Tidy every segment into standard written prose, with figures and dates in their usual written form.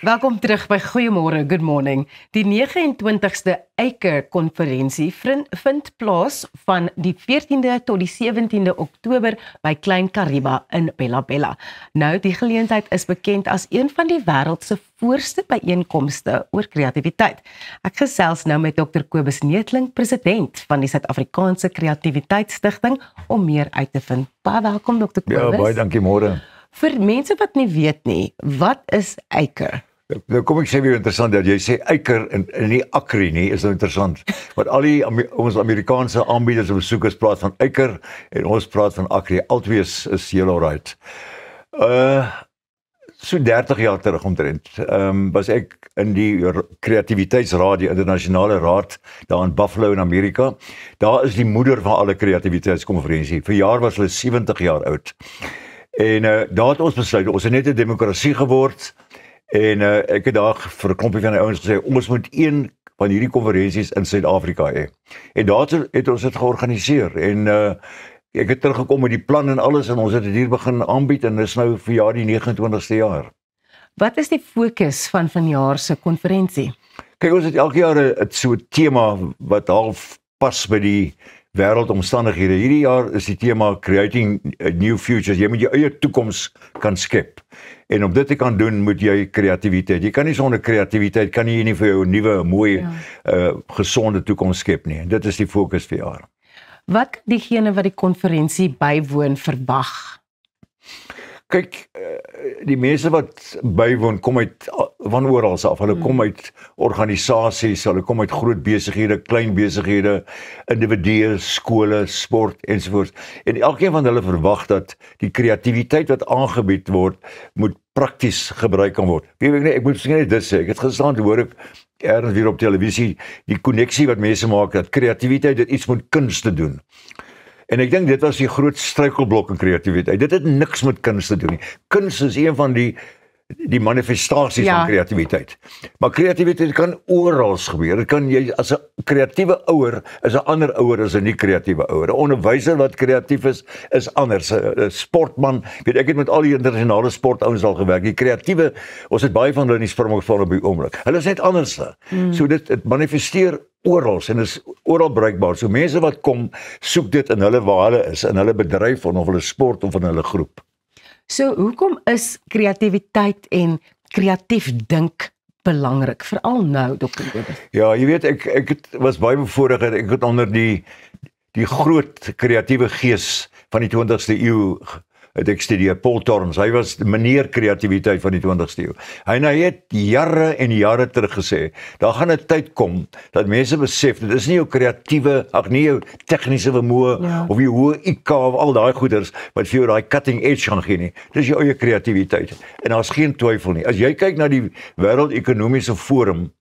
Welkom terug by Goeiemôre, good morning. Die 29ste EICER-konferensie vind plaas van die 14de tot die 17de Oktober by Klein Kariba in Bella Bella. Nou, die geleentheid is bekend as een van die wêreld se voorste byeenkomste oor kreatiwiteit. Ek gesels nou met Dr. Kobus Neethling, president van die Suid-Afrikaanse Kreatiwiteitsstigting, om meer uit te vind. Baie welkom, Dr. Kobus. Ja, baie dankie, môre. Vir mense wat nie weet nie, wat is EICER? Nou kom ek sê weer interessant dat jy sê EICER en nie ACRI nie, is nou interessant. Want al die ons Amerikaanse aanbieders en besoekers praat van EICER en ons praat van ACRI. Albei is heel alright. So 30 jaar terug omtrent, was ek in die kreatiwiteitsraad, die internasionale raad, daar in Buffalo in Amerika. Daar is die moeder van alle kreatiwiteitskonferensie. Verjaar was hulle 70 jaar oud. En daar het ons besluit, ons het net 'n demokrasie geword, en ek het daar vir 'n klompie van die ouens gesê, ons moet een van hierdie konferensies in Suid-Afrika hê. En daar het ons dit georganiseer, en ek het teruggekom met die plan en alles, en ons het dit hier begin aanbied, en dis nou vir die 29ste jaar. Wat is die fokus van vanjaar se konferensie? Kyk, ons het elke jaar 'n so tema wat half pas by die wêreldomstandighede. Hierdie jaar is die tema Creating New Futures. Jy moet jou eie toekoms kan skep. En om dit te kan doen, moet jy kreatiwiteit. Jy kan nie sonder kreatiwiteit, kan jy nie vir jou 'n nuwe, mooi, gesonde toekoms skep nie. En dit is die fokus vir jaar. Wat kan diegene wat die konferensie bywoon verwag? Kyk, die mense wat bywoon kom uit van oral af. Hulle kom uit organisasies, hulle kom uit groot besighede, klein besighede, individue, skole, sport ensovoorts. En elkeen van hulle verwag dat die kreatiwiteit wat aangebied word, moet prakties gebruik kan word. Ek moet miskien net dit sê. Ek het gestaan, hoor ek ergens weer op televisie, die koneksie wat mense maak, dat kreatiwiteit dit iets met kuns te doen. En ek dink dit was die groot struikelblok in kreatiwiteit. Dit het niks met kuns te doen nie. Kuns is een van die manifestasies van kreatiwiteit. Maar kreatiwiteit kan oral gebeur. Dit kan jy as 'n kreatiewe ouer is 'n ander ouer as 'n nie kreatiewe ouer. 'n Onderwyser wat kreatief is anders. 'n Sportman, ek het met al die internasionale sportouens al gewerk. Die kreatiewe, ons het baie van hulle in die Springbokspan op die oomblik. Hulle is net anders. So dit manifesteer oral en is oral bruikbaar. So mense wat kom, soek dit in hulle waar hulle is, in hulle bedryf of hulle sport of in hulle groep. So hoekom is kreatiwiteit en kreatief dink belangrik, veral nou, Dr. Kobus? Ja, jy weet, ek was baie bevoorreg, ek het onder die groot kreatiewe gees van die 20ste eeu het ek studeer, Paul Torrens. Hy was meneer kreatiwiteit van die 20ste eeu. Hy het jare en jare terug gesê, daar gaan 'n tyd kom dat mense besef, dit is nie jou kreatiewe, nie jou tegniese vermoë of jou hoë IQ of al daai goeders wat vir jou daai cutting edge gaan gee nie. Dis jou eie kreatiwiteit. En daar's geen twyfel nie. As jy kyk na die Wêreldekonomiese Forum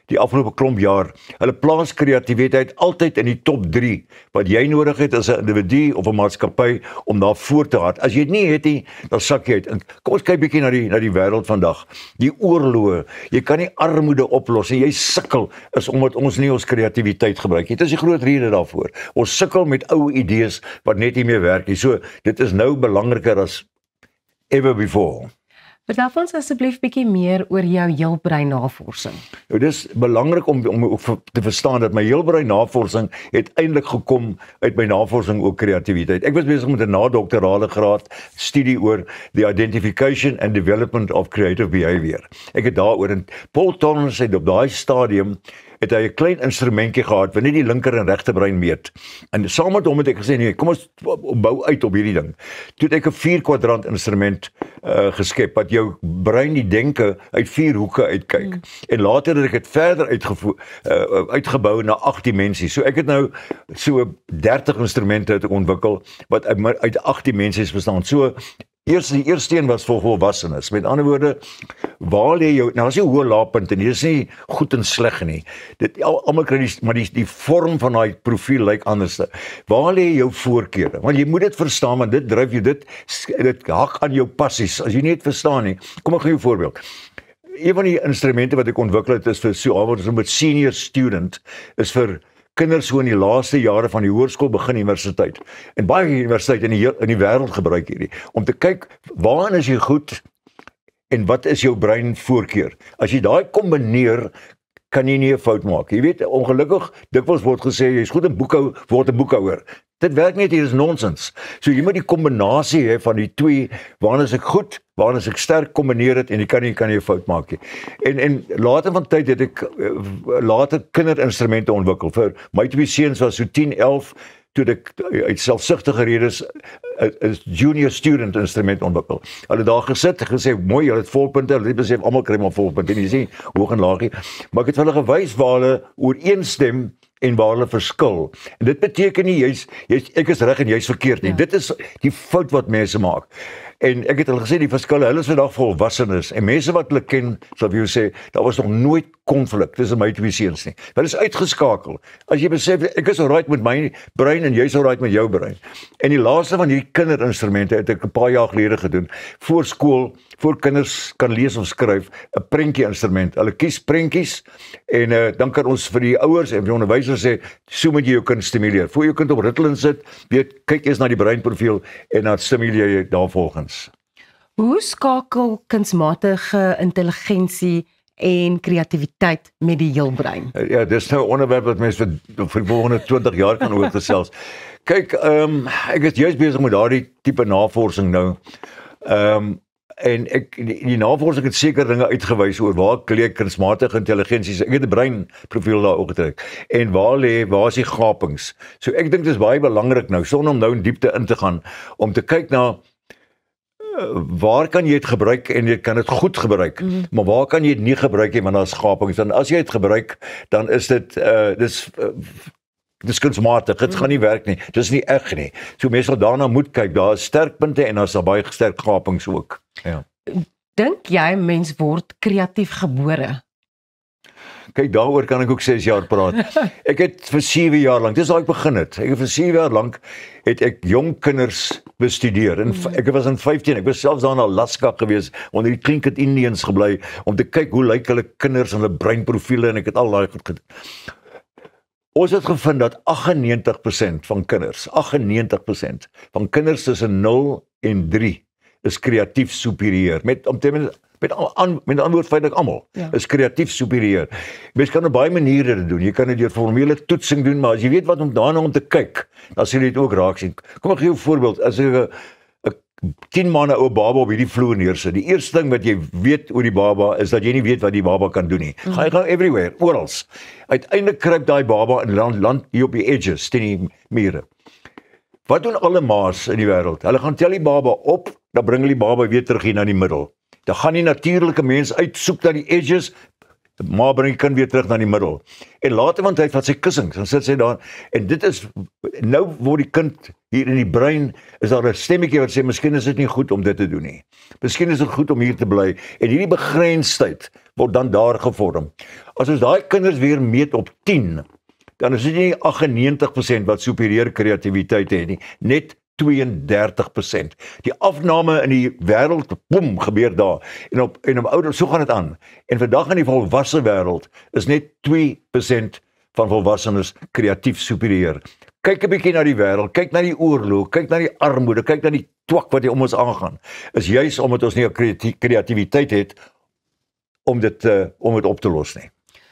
die afgelope klomp jaar, hulle plaas kreatiwiteit altyd in die top 3 wat jy nodig het as 'n individu of 'n maatskappy om daar voor te gaan. As jy dit nie het nie, dan sak jy uit. En kom ons kyk bietjie na die wêreld vandag. Die oorloë, jy kan nie armoede oplos en jy sukkel is omdat ons nie ons kreatiwiteit gebruik nie. Dit is die groot rede daarvoor. Ons sukkel met ou idees wat net nie meer werk nie. So dit is nou belangriker as ever before. Vertel ons asseblief bietjie meer oor jou heelbrein-navorsing. Nou, dis belangrik om te verstaan dat my heelbrein-navorsing het eintlik gekom uit my navorsing oor kreatiwiteit. Ek was besig met 'n nadoktorale graad studie oor the identification and development of creative behavior. Ek het daaroor, en Paul Torrens het op daai stadium het hy 'n klein instrumentjie gehad wat net die linker en regter brein meet. En saam met hom het ek gesê, nee, kom ons bou uit op hierdie ding. Toe het ek 'n 4-kwadrant instrument geskep wat jou brein die denke uit 4 hoeke uitkyk. En later het ek dit verder uitgebou na 8 dimensies. So ek het nou so 30 instrumente het ek ontwikkel wat uit 8 dimensies bestaan. So die eerste een was vir volwassenes. Met ander woorde, waar lê jou, nou as jy hoë laagpunte en dit is nie goed en sleg nie. Dit almal kry maar die vorm van daai profiel lyk anders. Waar lê jou voorkeure? Want jy moet dit verstaan, want dit dryf jou, dit hak aan jou passies. As jy nie dit verstaan nie, kom ek gee jou 'n voorbeeld. Een van die instrumente wat ek ontwikkel het is vir so met senior student, is vir kinders so in die laaste jare van die hoërskool begin universiteit. En baie universiteite in die wêreld gebruik hierdie om te kyk waarin is jy goed en wat is jou brein voorkeur? As jy daai kombineer, kan jy nie 'n fout maak. Jy weet, ongelukkig dikwels word gesê jy's goed in boekhou, word 'n boekhouer. Dit werk nie, dit is nonsens. So jy moet die kombinasie hê van die twee, waarna is ek goed, waarna is ek sterk, kombineer dit en jy kan nie 'n fout maak nie. En later van tyd het ek later kinderinstrumente ontwikkel. Vir my twee seuns was so 10, 11 toe ek uit selfsugtige redes 'n junior student instrument ontwikkel. Hulle daar gesit, gesê mooi, hulle het volpunte, hulle het besef almal kry maar volpunte. En jy sien hoog en laag. Maar ek het vir hulle gewys waar hulle ooreenstem en waar hulle verskil. En dit beteken nie ek is reg en jy's verkeerd nie. Ja. Dit is die fout wat mense maak. En ek het hulle gesê die verskille, hulle is vandag volwassenes en mense wat hulle ken, sal vir jou sê, daar was nog nooit konflik tussen my twee seuns nie. Hulle is uitgeskakel. As jy besef ek is alright met my brein en jy's alright met jou brein. En die laaste van hierdie kinderinstrumente het ek 'n paar jaar gelede gedoen. Voor skool, voor kinders kan lees of skryf, 'n prentjie instrument. Hulle kies prentjies en dan kan ons vir die ouers en vir die onderwysers sê, so moet jy jou kind stimuleer. Voor jou kind op Ritalin sit, weet kyk eers na die breinprofiel en dan stimuleer jy daarvolgens. Hoe skakel kunsmatige intelligensie en kreatiwiteit met die heelbrein? Ja, dis nou 'n onderwerp wat mense vir die volgende 20 jaar kan oor gesels. Kyk, ek is juist besig met daardie tipe navorsing nou. En die navorsing het seker dinge uitgewys oor waar klee kunsmatige intelligensie. Ek het 'n breinprofiel daar opgetrek. En waar is die gapings? So ek dink dit is baie belangrik nou, sonder om nou in diepte in te gaan, om te kyk na waar kan jy dit gebruik en jy kan dit goed gebruik, maar waar kan jy dit nie gebruik nie, want daar's gapings. En as jy dit gebruik, dan is dit dis kunsmatig, dit gaan nie werk nie, dis nie eg nie. So mense sal daarna moet kyk, daar is sterkpunte en daar's baie sterk gapings ook. Ja. Dink jy mens word kreatief gebore? Kyk, daaroor kan ek ook 6 jaar praat. Ek het vir 7 jaar lank, dis waar ek begin het. Ek het vir 7 jaar lank het ek jong kinders bestudeer. En ek was in 15, ek was selfs daar in Alaska gewees, onder die Tlingit Indians gebly om te kyk hoe lyk hulle kinders en hulle breinprofiele en ek het al daai goed gedoen. Ons het gevind dat 98% van kinders, 98% van kinders tussen 0 en 3 is kreatief superieur. Met antwoord feitelik almal is kreatief superieur. Mens kan op baie maniere dit doen. Jy kan dit deur formele toetsing doen, maar as jy weet wat om daarna om te kyk, dan sal jy dit ook raak sien. Kom ek gee jou 'n voorbeeld. As ek 'n 10 maande ou baba op hierdie vloer neersit, die eerste ding wat jy weet oor die baba is dat jy nie weet wat die baba kan doen nie. Hy gaan everywhere, oral. Uiteindelik kruip daai baba in land hier op die edges, teen die mure. Wat doen alle ma's in die wêreld? Hulle gaan tel die baba op, dan bring hulle die baba weer terug hier na die middel. Dan gaan die natuurlike mens uitsoek na die edges, maar bring die kind weer terug na die middel. En later van tyd vat sy kussings, dan sit sy daar, en dit is, nou word die kind hier in die brein, is daar 'n stemmetjie wat sê, miskien is dit nie goed om dit te doen nie. Miskien is dit goed om hier te bly. En hierdie begrensdheid word dan daar gevorm. As ons daai kinders weer meet op 10, dan is dit nie 98% wat superieur kreatiwiteit het nie, net 32%. Die afname in die wêreld, boem, gebeur daar. En op ouder, so gaan dit aan. En vandag in die volwasse wêreld is net 2% van volwassenes kreatief superieur. Kyk 'n bietjie na die wêreld, kyk na die oorlog, kyk na die armoede, kyk na die twak wat hier om ons aangaan. Is juis omdat ons nie 'n kreatiwiteit het om dit op te los nie.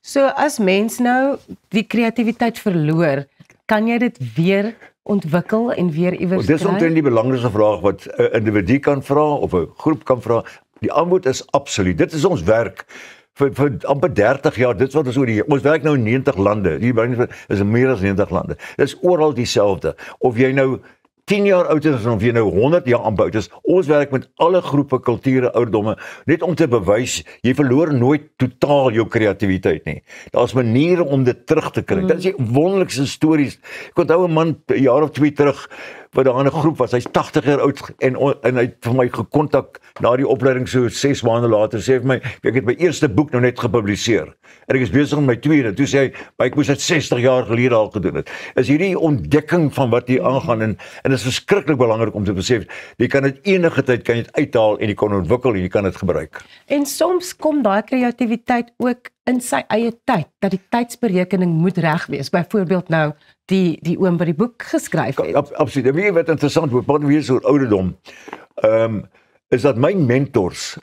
So as mens nou die kreatiwiteit verloor, kan jy dit weer ontwikkel en weer iewers kry? Dis omtrent die belangrikste vraag wat 'n individu kan vra of 'n groep kan vra. Die antwoord is absoluut. Dit is ons werk vir amper 30 jaar. Dit wat ons werk nou in 90 lande. Hier is meer as 90 lande. Dis oral dieselfde. Of jy nou 10 jaar oud is of jy nou 100 jaar oud is, ons werk met alle groepe, kulture, ouderdomme, net om te bewys, jy verloor nooit totaal jou kreatiwiteit nie. Daar's maniere om dit terug te kry. Dit is die wonderlikste stories. Ek onthou 'n man 'n jaar of 2 terug, wat daar in 'n groep was, hy's 80 jaar oud, en hy het vir my gekontak na die opleiding so 6 maande later, sê vir my, ek het my eerste boek nou net gepubliseer, en ek is besig met my tweede, toe sê hy, maar ek moes dit 60 jaar gelede al gedoen het. Is hierdie ontdekking van wat hier aangaan, en dit is verskriklik belangrik om te besef, jy kan dit enige tyd kan jy dit uithaal, en jy kan ontwikkel, en jy kan dit gebruik. En soms kom daai kreatiwiteit ook in sy eie tyd, dat die tydsberekening moet reg wees, byvoorbeeld nou, die oom wat die boek geskryf het. Absoluut. En weet jy wat interessant, we praat weer so oor ouderdom. is dat my mentors,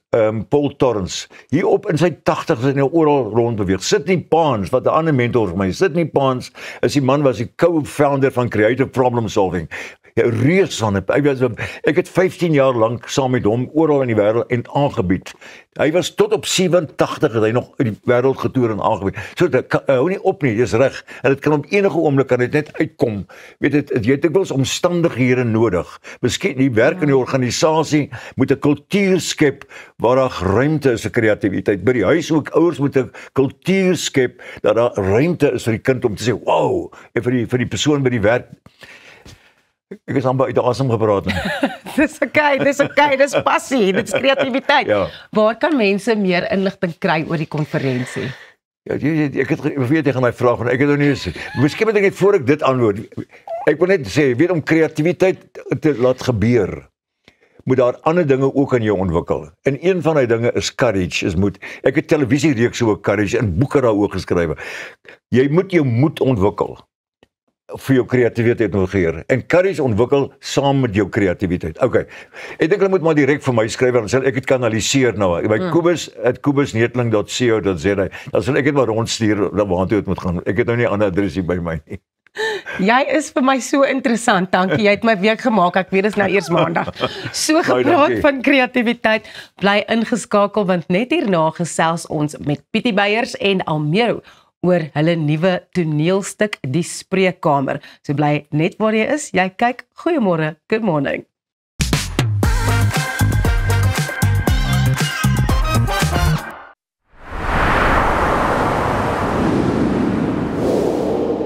Paul Torrance, hier op in sy 80's en nou oral rond beweeg. Sydney Pons, wat 'n ander mentor vir my. Sydney Pons is die man was die co-founder van Creative Problem Solving. 'n reus van ek het 15 jaar lank saam met hom oral in die wêreld en aangebied. Hy was tot op 87 het hy nog in die wêreld getoer en aangebied. So dit hou nie op nie, dis reg. En dit kan op enige oomblik kan dit net uitkom. Weet jy het dikwels omstandighede nodig. Miskien die werk in die organisasie moet 'n kultuur skep waar daar ruimte is vir kreatiwiteit. By die huis ook ouers moet 'n kultuur skep dat daar ruimte is vir die kind om te sê, "Wow," en vir die persoon by die werk. Ek is amper uit asem gepraat. Dis okay, dis passie, dis kreatiwiteit. Ja. Waar kan mense meer inligting kry oor die konferensie? Ja, ek het weet jy gaan my vraag en ek het nou nie miskien moet ek net voor ek dit antwoord. Ek wil net sê, weet om kreatiwiteit te laat gebeur, moet daar ander dinge ook in jou ontwikkel. En een van die dinge is courage, is moed. Ek het televisiereeks oor courage en boeke daaroor geskrywe. Jy moet jou moed ontwikkel vir jou kreatiwiteit ontwikkel en courage ontwikkel saam met jou kreatiwiteit. Okay. Ek dink hulle moet maar direk vir my skryf dan sal ek dit kanaliseer nou by kubus@kubusnetling.co.za. Dan sal ek dit maar rondstuur waartoe dit moet gaan. Ek het nou nie 'n ander adres hier by my nie. Jy is vir my so interessant, dankie. Jy het my week gemaak. Ek weet dis nou eers maandag. So gepraat van kreatiwiteit, bly ingeskakel want net hierna gesels ons met Pietie Beyers en Almero oor hulle nuwe toneelstuk Die Spreekkamer. So bly net waar jy is. Jy kyk. Goeiemôre. Good morning.